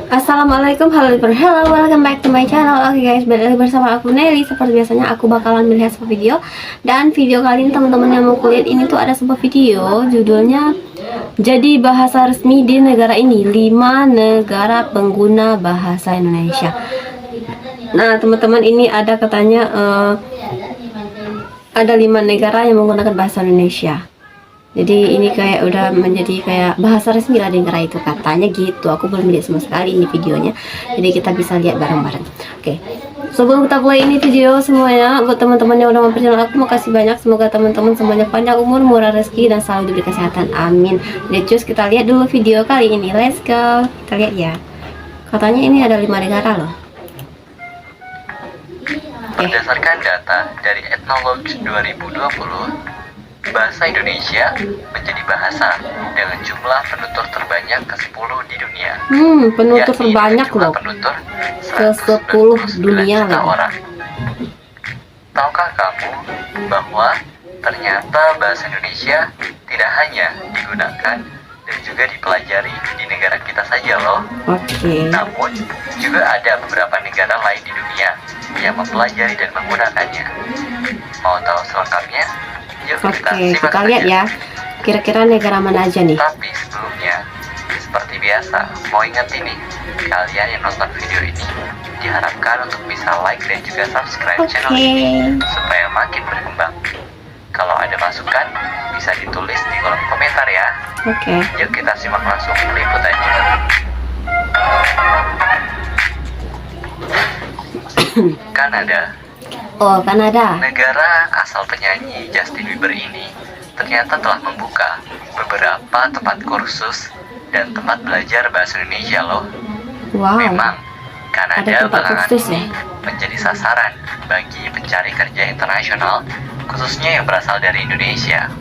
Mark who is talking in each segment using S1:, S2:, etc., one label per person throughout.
S1: Assalamualaikum, hello, welcome back to my channel. Oke guys, balik lagi bersama aku Nelly. Seperti biasanya aku bakalan melihat sebuah video. Dan video kali ini teman-teman yang mau kulihat ini tuh ada sebuah video, judulnya jadi bahasa resmi di negara ini, 5 negara pengguna bahasa Indonesia. Nah teman-teman, ini ada katanya ada 5 negara yang menggunakan bahasa Indonesia. Jadi ini kayak udah menjadi kayak bahasa resmi lah di negara itu, katanya gitu. Aku belum lihat sama sekali ini videonya, jadi kita bisa lihat bareng-bareng. Oke, sebelum kita mulai ini video semuanya, buat teman-teman yang udah mampir channel aku, makasih banyak. Semoga teman-teman semuanya panjang umur, murah rezeki, dan selalu diberi kesehatan, amin. Jadi cus, kita lihat dulu video kali ini. Let's go, kita lihat ya. Katanya ini ada 5 negara loh.
S2: Berdasarkan data dari Ethnologue 2020, bahasa Indonesia menjadi bahasa dengan jumlah penutur terbanyak ke-10 di dunia.
S1: Penutur terbanyak loh.
S2: Penutur
S1: ke-10 dunia
S2: juta
S1: loh.
S2: orang. Tahukah kamu bahwa ternyata bahasa Indonesia tidak hanya digunakan dan juga dipelajari di negara kita saja loh.
S1: Oke.
S2: Namun juga ada beberapa negara lain di dunia yang mempelajari dan menggunakannya. Mau tahu selengkapnya? Yuk
S1: Kita lihat ya, kira-kira negara mana aja nih.
S2: Tapi sebelumnya, seperti biasa, mau ingat ini, kalian yang nonton video ini diharapkan untuk bisa like dan juga subscribe channel ini supaya makin berkembang. Kalau ada masukan, bisa ditulis di kolom komentar ya. Yuk kita simak langsung liputannya. Kanada.
S1: Oh, Kanada.
S2: Negara asal penyanyi Justin Bieber ini ternyata telah membuka beberapa tempat kursus dan tempat belajar bahasa Indonesia loh.
S1: Wow.
S2: Memang Kanada belakangan
S1: kursus,
S2: ini menjadi sasaran bagi pencari kerja internasional, khususnya yang berasal dari Indonesia.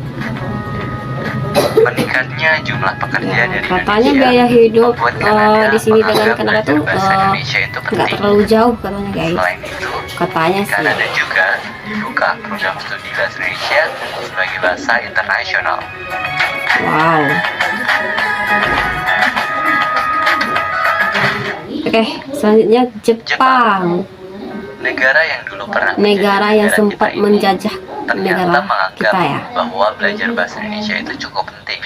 S2: Meningkatnya jumlah pekerja dari
S1: katanya
S2: Indonesia
S1: biaya hidup
S2: di
S1: sini dengan Kanada tuh nggak terlalu jauh katanya guys.
S2: Selain itu,
S1: katanya sih.
S2: Kanada juga dibuka program studi bahasa Indonesia sebagai bahasa internasional.
S1: Wow. Oke, selanjutnya Jepang.
S2: Negara yang dulu pernah
S1: negara yang sempat menjajah negara kita ya.
S2: Bahwa belajar bahasa Indonesia itu cukup penting.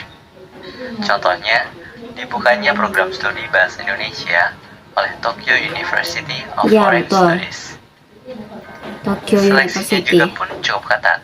S2: Contohnya, dibukanya program studi bahasa Indonesia oleh Tokyo University of Foreign Studies.
S1: Tokyo
S2: Seleksinya
S1: University
S2: juga pun cukup ketat.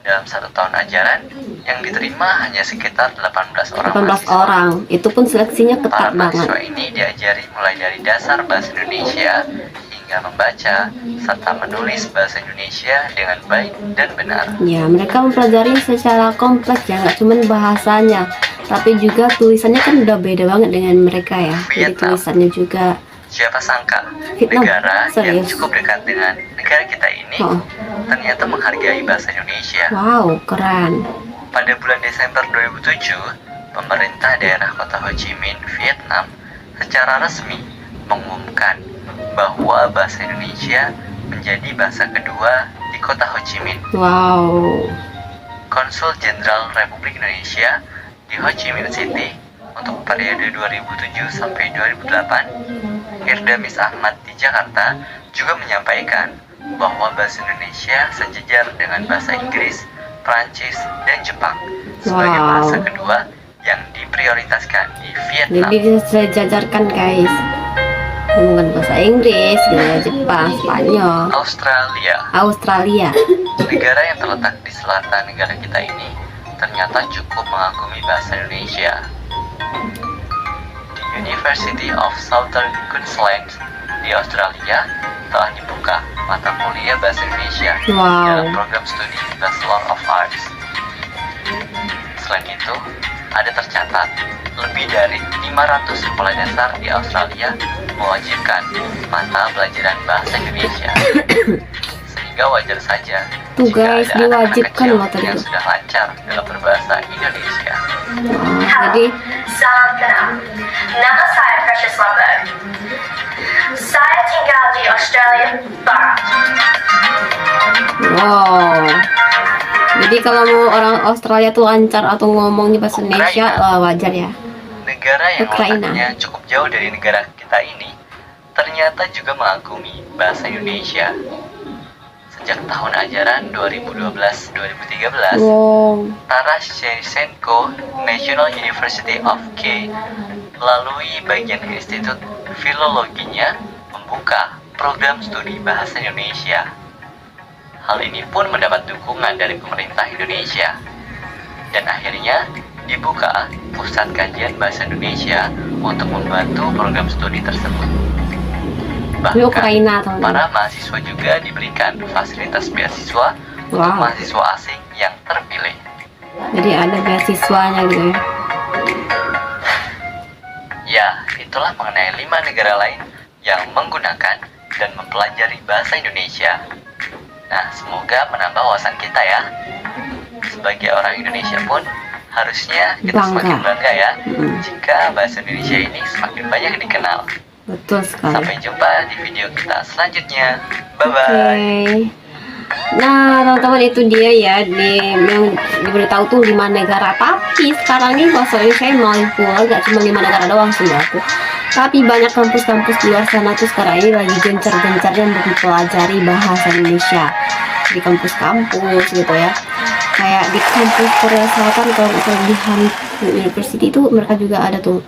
S2: Dalam 1 tahun ajaran, yang diterima hanya sekitar 18 orang.
S1: 18 orang, itu pun seleksinya ketat banget.
S2: Mahasiswa ini diajari mulai dari dasar bahasa Indonesia hingga membaca serta menulis bahasa Indonesia dengan baik dan benar.
S1: Ya, mereka mempelajari secara kompleks ya, nggak cuma bahasanya, tapi juga tulisannya kan udah beda banget dengan mereka ya. Jadi tulisannya juga.
S2: Siapa sangka
S1: Vietnam,
S2: negara yang
S1: serius.
S2: cukup dekat dengan negara kita ini ternyata menghargai bahasa Indonesia.
S1: Wow, keren.
S2: Pada bulan Desember 2007, pemerintah daerah kota Ho Chi Minh, Vietnam secara resmi mengumumkan bahwa bahasa Indonesia menjadi bahasa kedua di kota Ho Chi Minh.
S1: Wow.
S2: Konsul Jenderal Republik Indonesia di Ho Chi Minh City untuk periode 2007 sampai 2008, Firdamis Ahmad di Jakarta juga menyampaikan bahwa bahasa Indonesia sejajar dengan bahasa Inggris, Prancis, dan Jepang sebagai bahasa kedua yang diprioritaskan di Vietnam.
S1: Jadi disejajarkan guys, dengan bahasa Inggris, Jepang, Spanyol, Australia.
S2: Negara yang terletak di selatan negara kita ini ternyata cukup mengagumi bahasa Indonesia. Di University of Southern Queensland di Australia telah dibuka mata kuliah bahasa Indonesia dalam program studi Bachelor of Arts. Selain itu, ada tercatat lebih dari 500 sekolah dasar di Australia mewajibkan mata pelajaran bahasa Indonesia. Sehingga wajar saja
S1: tuh guys, diwajibkan loh tadi
S2: yang sudah lancar dalam berbahasa Indonesia.
S1: Jadi
S3: salam kenal. Nama saya Precious Lambert. Saya tinggal di Australia Barat.
S1: wow. Jadi kalau mau orang Australia tuh lancar atau ngomongnya bahasa Indonesia, wajar ya.
S2: Negara yang
S1: Ukraina.
S2: letaknya cukup jauh dari negara kita ini ternyata juga mengagumi bahasa Indonesia. Sejak tahun ajaran 2012-2013,
S1: Wow.
S2: Taras Shevchenko National University of Kiev melalui bagian Institut Filologinya membuka program studi bahasa Indonesia. Hal ini pun mendapat dukungan dari pemerintah Indonesia. Dan akhirnya dibuka Pusat Kajian Bahasa Indonesia untuk membantu program studi tersebut.
S1: Ini Ukraina,
S2: Bahkan,
S1: teman-teman.
S2: para mahasiswa juga diberikan fasilitas beasiswa untuk
S1: Wow.
S2: mahasiswa asing yang terpilih.
S1: Jadi ada beasiswanya gitu ya.
S2: Ya, itulah mengenai 5 negara lain yang menggunakan dan mempelajari bahasa Indonesia. Nah, semoga menambah wawasan kita ya. Sebagai orang Indonesia pun harusnya kita
S1: Bangga.
S2: semakin bangga ya
S1: Mm.
S2: jika bahasa Indonesia ini semakin banyak dikenal.
S1: Betul sekali.
S2: Sampai jumpa di video kita selanjutnya.
S1: Oke.
S2: Bye-bye.
S1: Nah, teman-teman, itu dia ya yang diberitahu tuh 5 negara. Tapi sekarang ini bahasa Indonesia makin keluar, gak cuma 5 negara doang sih aku. Tapi banyak kampus-kampus di luar sana tuh sekarang ini lagi gencar-gencarnya untuk mempelajari bahasa Indonesia di kampus-kampus gitu ya. Kayak di kampus Korea Selatan, kalau misalnya di Hanwoo University itu mereka juga ada tuh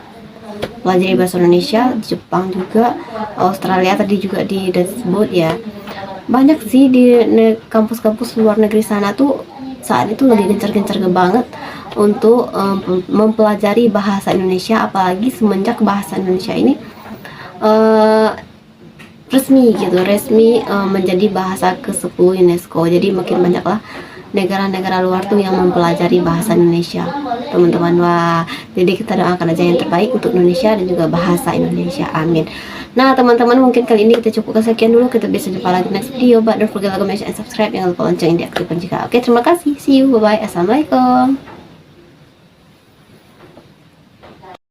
S1: pelajari bahasa Indonesia. Di Jepang juga, Australia tadi juga disebut ya. Banyak sih di kampus-kampus luar negeri sana tuh saat itu lagi gencar-gencar banget untuk mempelajari bahasa Indonesia, apalagi semenjak bahasa Indonesia ini resmi menjadi bahasa ke-10 UNESCO. Jadi makin banyak lah negara-negara luar tuh yang mempelajari bahasa Indonesia, teman-teman. Wah, jadi kita doakan aja yang terbaik untuk Indonesia dan juga bahasa Indonesia, amin. Nah, teman-teman, mungkin kali ini kita cukupkan sekian dulu. Kita bisa jumpa lagi next video, but don't forget like, comment, and subscribe. Jangan lupa loncengin diaktifkan juga. Oke, terima kasih, see you, bye bye, assalamualaikum.